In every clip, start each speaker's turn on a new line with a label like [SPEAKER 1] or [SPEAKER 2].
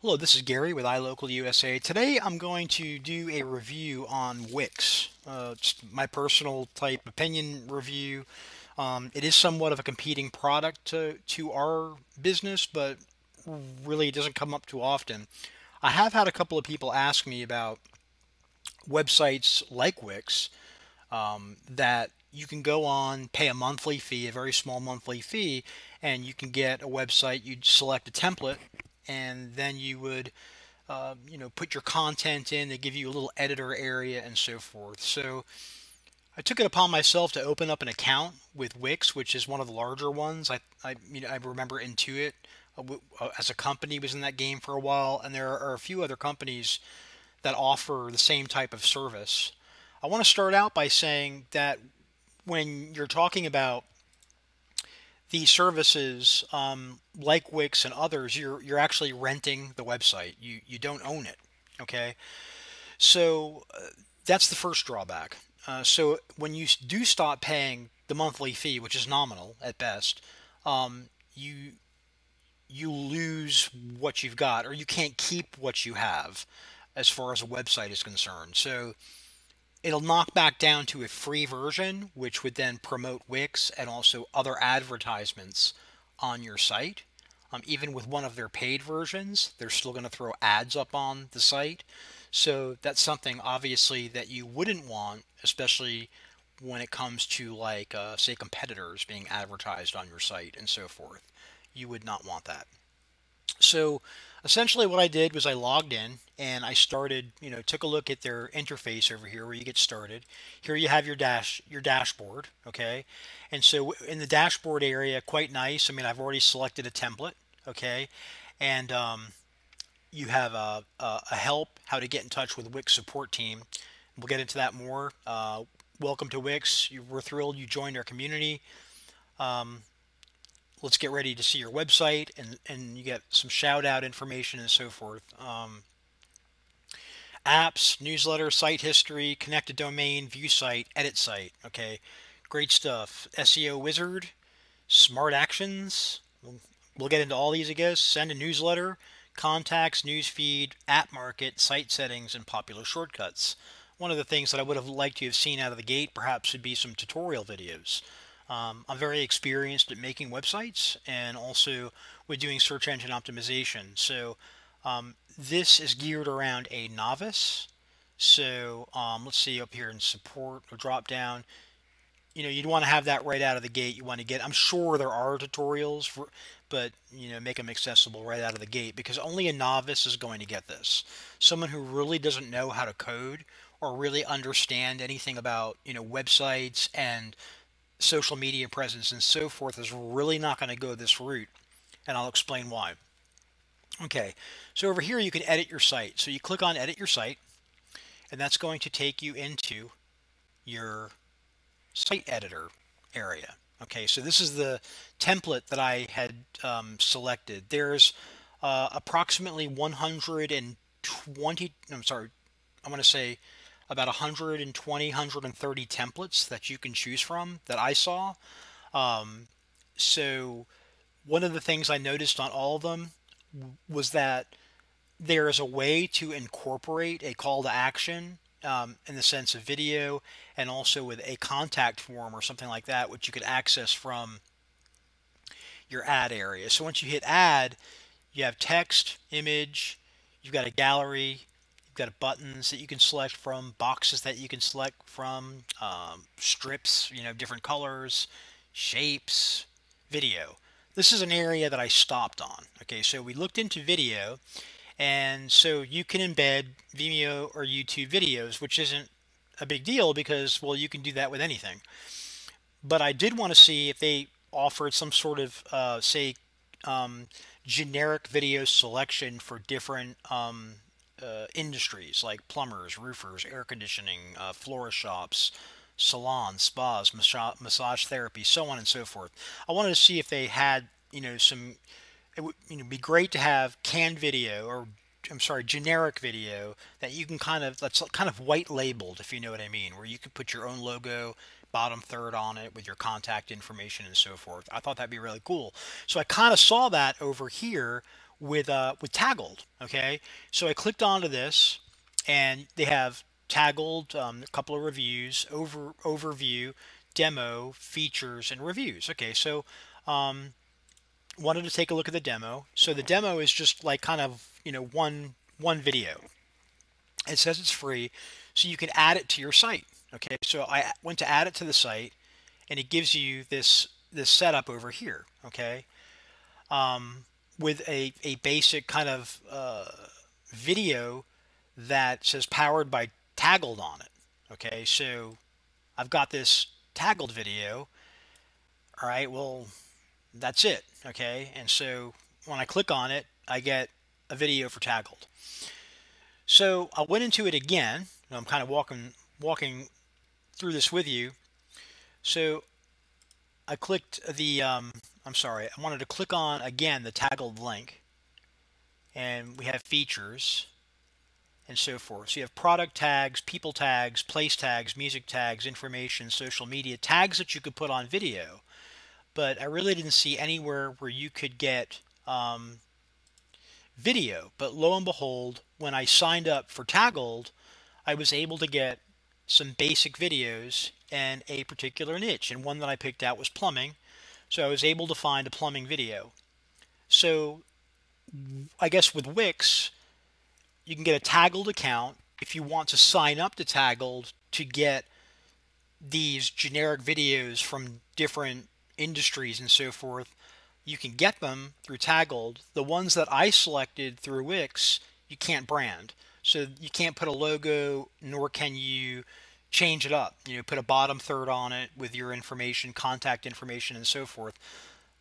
[SPEAKER 1] Hello, this is Gary with iLocal USA. Today I'm going to do a review on Wix. Just my personal type opinion review. It is somewhat of a competing product to our business, but really it doesn't come up too often. I have had a couple of people ask me about websites like Wix that you can go on, pay a monthly fee, a very small monthly fee, and you can get a website. You'd select a template, and then you would put your content in. They give you a little editor area and so forth. So I took it upon myself to open up an account with Wix, which is one of the larger ones. I remember Intuit as a company was in that game for a while, and there are a few other companies that offer the same type of service. I want to start out by saying that when you're talking about these services like Wix and others, you're actually renting the website. You don't own it. Okay, so that's the first drawback. So when you do stop paying the monthly fee, which is nominal at best, you you lose what you've got, or you can't keep what you have, as far as a website is concerned. So it'll knock back down to a free version, which would then promote Wix and also other advertisements on your site. Even with one of their paid versions, they're still going to throw ads up on the site. So that's something obviously that you wouldn't want, especially when it comes to like, say, competitors being advertised on your site and so forth. You would not want that. So essentially what I did was I logged in and I started, took a look at their interface over here where you get started. Here you have your dashboard, okay? And so in the dashboard area, quite nice. I mean, I've already selected a template, okay? And you have a help, how to get in touch with Wix support team. We'll get into that more. Welcome to Wix. We're thrilled you joined our community. Let's get ready to see your website, and you get some shout out information and so forth. Apps, newsletter, site history, connect a domain, view site, edit site. Okay, great stuff. SEO wizard, smart actions. We'll get into all these, I guess. Send a newsletter, contacts, newsfeed, app market, site settings, and popular shortcuts. One of the things that I would have liked to have seen out of the gate perhaps would be some tutorial videos. I'm very experienced at making websites and also with doing search engine optimization. So this is geared around a novice. So let's see up here in support or drop down. You'd want to have that right out of the gate. You want to get, I'm sure there are tutorials for, but make them accessible right out of the gate, because only a novice is going to get this. Someone who really doesn't know how to code or really understand anything about websites and social media presence and so forth is really not going to go this route, and I'll explain why. Okay, so over here you can edit your site. So you click on edit your site, and that's going to take you into your site editor area. Okay, so this is the template that I had selected. There's approximately 120, I'm sorry, I want to say about 120, 130 templates that you can choose from that I saw. So one of the things I noticed on all of them was that there is a way to incorporate a call to action in the sense of video, and also with a contact form or something like that, which you could access from your ad area. So once you hit add, you have text, image, you've got a gallery, you've got buttons that you can select from, boxes that you can select from, strips, different colors, shapes, video. This is an area that I stopped on. Okay, so we looked into video, and so you can embed Vimeo or YouTube videos, which isn't a big deal because, well, you can do that with anything. But I did want to see if they offered some sort of, say, um, generic video selection for different industries like plumbers, roofers, air conditioning, florist shops, salons, spas, massage therapy, so on and so forth. I wanted to see if they had, some. It would, be great to have canned video, or I'm sorry, generic video that you can that's kind of white labeled, if you know what I mean, where you could put your own logo, bottom third on it with your contact information and so forth. I thought that'd be really cool. So I kind of saw that over here with Taggled. Okay, so I clicked onto this, and they have Taggled, a couple of reviews, overview, demo, features, and reviews. Okay, so wanted to take a look at the demo. So the demo is just like kind of one video. It says it's free, so you can add it to your site. Okay, so I went to add it to the site, and it gives you this setup over here. Okay, with a basic kind of video that says powered by Taggled on it. Okay, so I've got this Taggled video. All right, well, that's it. Okay, and so when I click on it, I get a video for Taggled. So I went into it again. I'm kind of walking through this with you. So I clicked I'm sorry, I wanted to click on again the Taggled link, and we have features and so forth. So you have product tags, people tags, place tags, music tags, information, social media tags that you could put on video. But I really didn't see anywhere where you could get video. But lo and behold, when I signed up for Taggled, I was able to get some basic videos and a particular niche. And one that I picked out was plumbing. So I was able to find a plumbing video. So I guess with Wix, you can get a Taggled account if you want to sign up to Taggled to get these generic videos from different industries and so forth. You can get them through Taggled. The ones that I selected through Wix, you can't brand. So you can't put a logo, nor can you change it up. Put a bottom third on it with your information, contact information, and so forth.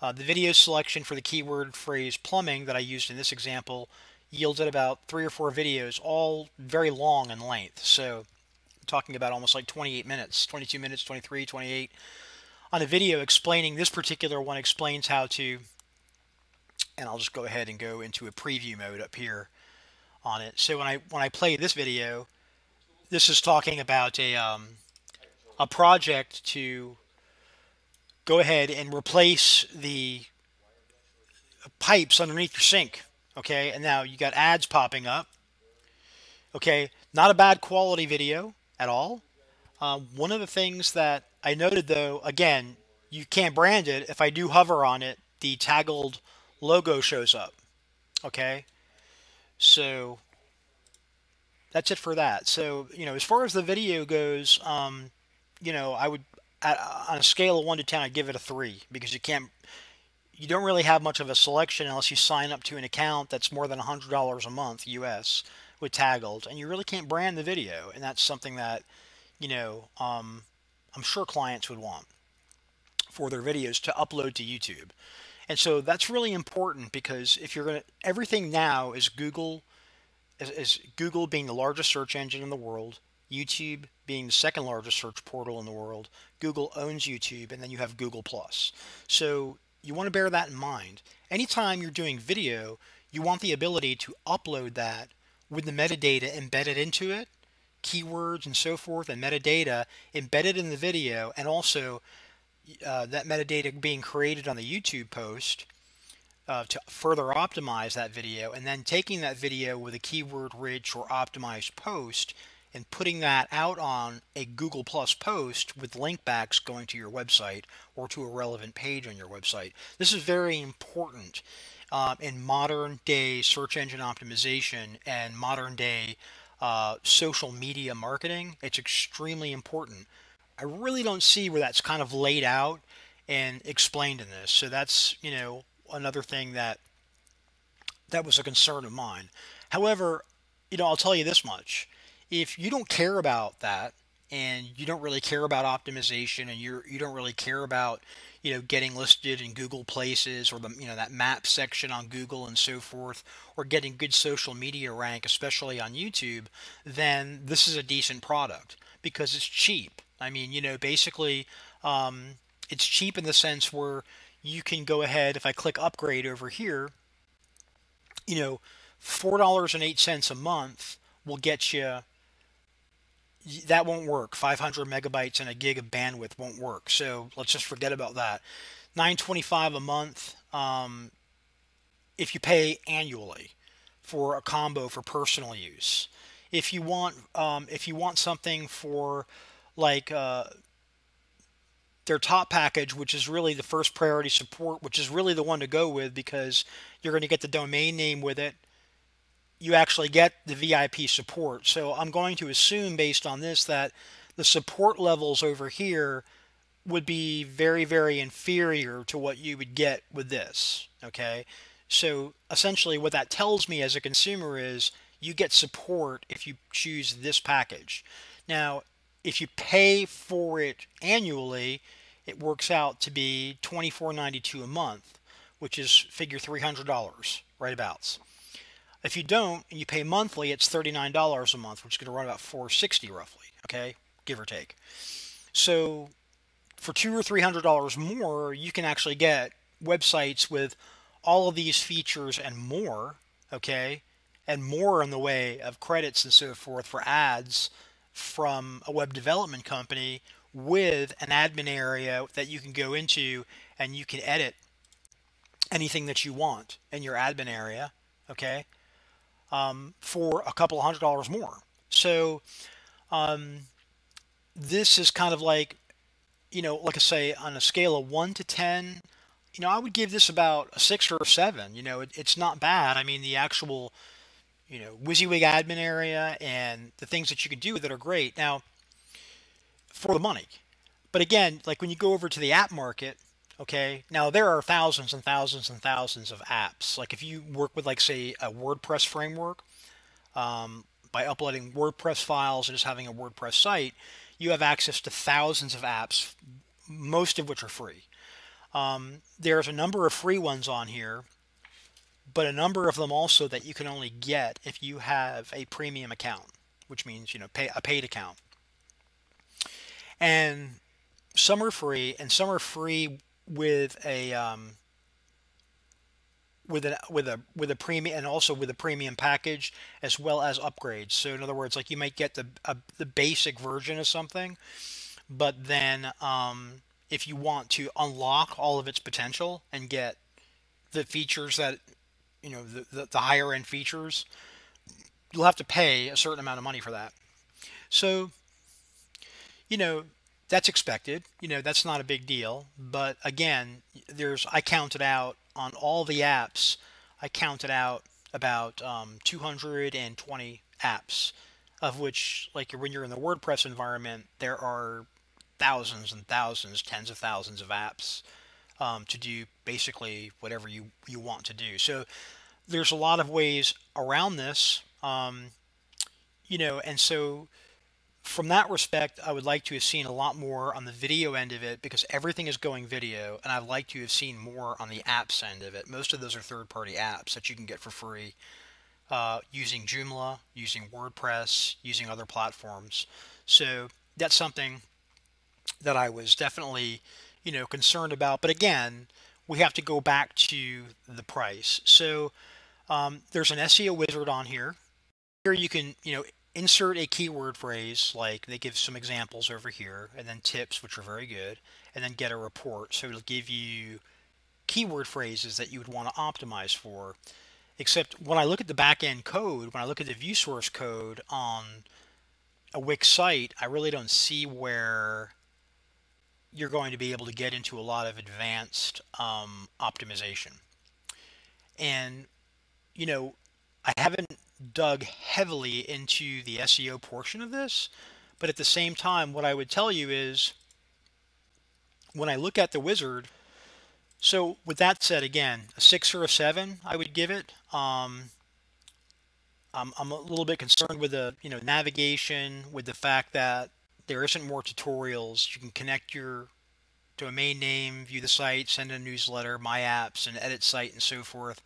[SPEAKER 1] The video selection for the keyword phrase plumbing that I used in this example yielded about 3 or 4 videos, all very long in length. So I'm talking about almost like 28 minutes, 22 minutes, 23, 28 on a video explaining this particular one explains how to, and I'll just go ahead and go into a preview mode up here on it. So when I play this video, this is talking about a project to go ahead and replace the pipes underneath your sink. Okay, and now you got ads popping up. Okay, not a bad quality video at all. One of the things that I noted, though, again, you can't brand it. If I do hover on it, the Taggled logo shows up. Okay, so that's it for that. So, as far as the video goes, I would, on a scale of 1 to 10, I'd give it a 3 because you don't really have much of a selection unless you sign up to an account that's more than $100 a month US with Taggled, and you really can't brand the video, and that's something that I'm sure clients would want for their videos to upload to YouTube. And so that's really important because if you're going to, everything now is Google, is Google being the largest search engine in the world, YouTube being the second largest search portal in the world. Google owns YouTube, and then you have Google Plus. So you want to bear that in mind. Anytime you're doing video, you want the ability to upload that with the metadata embedded into it, keywords and so forth, and metadata embedded in the video, and also that metadata being created on the YouTube post to further optimize that video, and then taking that video with a keyword rich or optimized post and putting that out on a Google Plus post with link backs going to your website or to a relevant page on your website. This is very important in modern day search engine optimization and modern day social media marketing. It's extremely important. I really don't see where that's kind of laid out and explained in this. So that's, another thing that was a concern of mine. However, I'll tell you this much. If you don't care about that and you don't really care about optimization and you don't really care about, getting listed in Google Places or that map section on Google and so forth, or getting good social media rank, especially on YouTube, then this is a decent product because it's cheap. I mean, basically, it's cheap in the sense where you can go ahead, if I click upgrade over here, $4.08 a month will get you, that won't work. 500 megabytes and a gig of bandwidth won't work. So let's just forget about that. $9.25 a month. if you pay annually for a combo for personal use. If you want something for like their top package, which is really the first priority support, which is really the one to go with because you're going to get the domain name with it. You actually get the VIP support. So I'm going to assume based on this that the support levels over here would be very, very inferior to what you would get with this. Okay. So essentially what that tells me as a consumer is you get support if you choose this package. Now, if you pay for it annually, it works out to be $24.92 a month, which is figure $300 right abouts. If you don't and you pay monthly, it's $39 a month, which is going to run about $460 roughly, okay, give or take. So for $200 or $300 more, you can actually get websites with all of these features and more, okay, and more in the way of credits and so forth for ads from a web development company with an admin area that you can go into and you can edit anything that you want in your admin area, okay, for a couple $100 more. So this is kind of like, like I say, on a scale of 1 to 10, I would give this about a 6 or a 7. It's not bad. I mean, the actual, WYSIWYG admin area and the things that you can do with it are great. Now, for the money. But again, like when you go over to the app market, okay, now there are thousands and thousands and thousands of apps. Like if you work with, like, say, a WordPress framework, by uploading WordPress files and just having a WordPress site, you have access to thousands of apps, most of which are free. There's a number of free ones on here, but a number of them also that you can only get if you have a premium account, which means, pay a paid account. And some are free, and some are free with a with a premium, and also with a premium package as well as upgrades. So in other words, like you might get the basic version of something, but then if you want to unlock all of its potential and get the features that the higher end features, you'll have to pay a certain amount of money for that. So you know that's expected. That's not a big deal. But again, I counted out on all the apps. I counted out about 220 apps, of which, like when you're in the WordPress environment, there are thousands and thousands, tens of thousands of apps to do basically whatever you want to do. So there's a lot of ways around this, and so from that respect, I would like to have seen a lot more on the video end of it because everything is going video, and I'd like to have seen more on the apps end of it. Most of those are third-party apps that you can get for free using Joomla, using WordPress, using other platforms. So that's something that I was definitely, concerned about. But again, we have to go back to the price. So there's an SEO wizard on here. Here you can, insert a keyword phrase, like they give some examples over here, and then tips, which are very good, and then get a report. So it'll give you keyword phrases that you would want to optimize for. Except when I look at the back-end code, when I look at the view source code on a Wix site, I really don't see where you're going to be able to get into a lot of advanced optimization. And, I haven't dug heavily into the SEO portion of this, but at the same time, what I would tell you is when I look at the wizard, so with that said, again, a 6 or a 7, I would give it. I'm a little bit concerned with the navigation, with the fact that there isn't more tutorials. You can connect your domain name, view the site, send a newsletter, my apps, and edit site and so forth.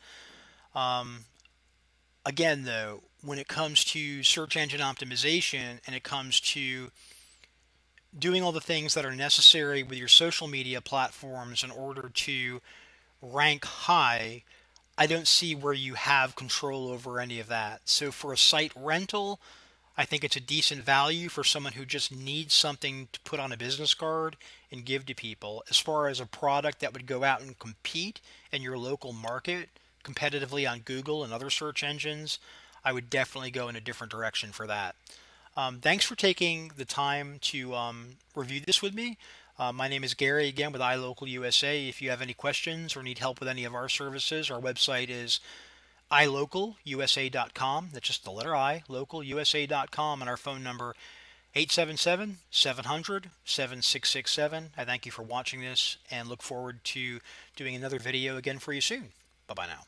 [SPEAKER 1] Again, though, when it comes to search engine optimization and it comes to doing all the things that are necessary with your social media platforms in order to rank high, I don't see where you have control over any of that. So for a site rental, I think it's a decent value for someone who just needs something to put on a business card and give to people. As far as a product that would go out and compete in your local market, competitively on Google and other search engines, I would definitely go in a different direction for that. Thanks for taking the time to review this with me. My name is Gary again with iLocal USA. If you have any questions or need help with any of our services, our website is iLocalUSA.com. That's just the letter I, localusa.com, and our phone number 877-700-7667. I thank you for watching this and look forward to doing another video again for you soon. Bye bye now.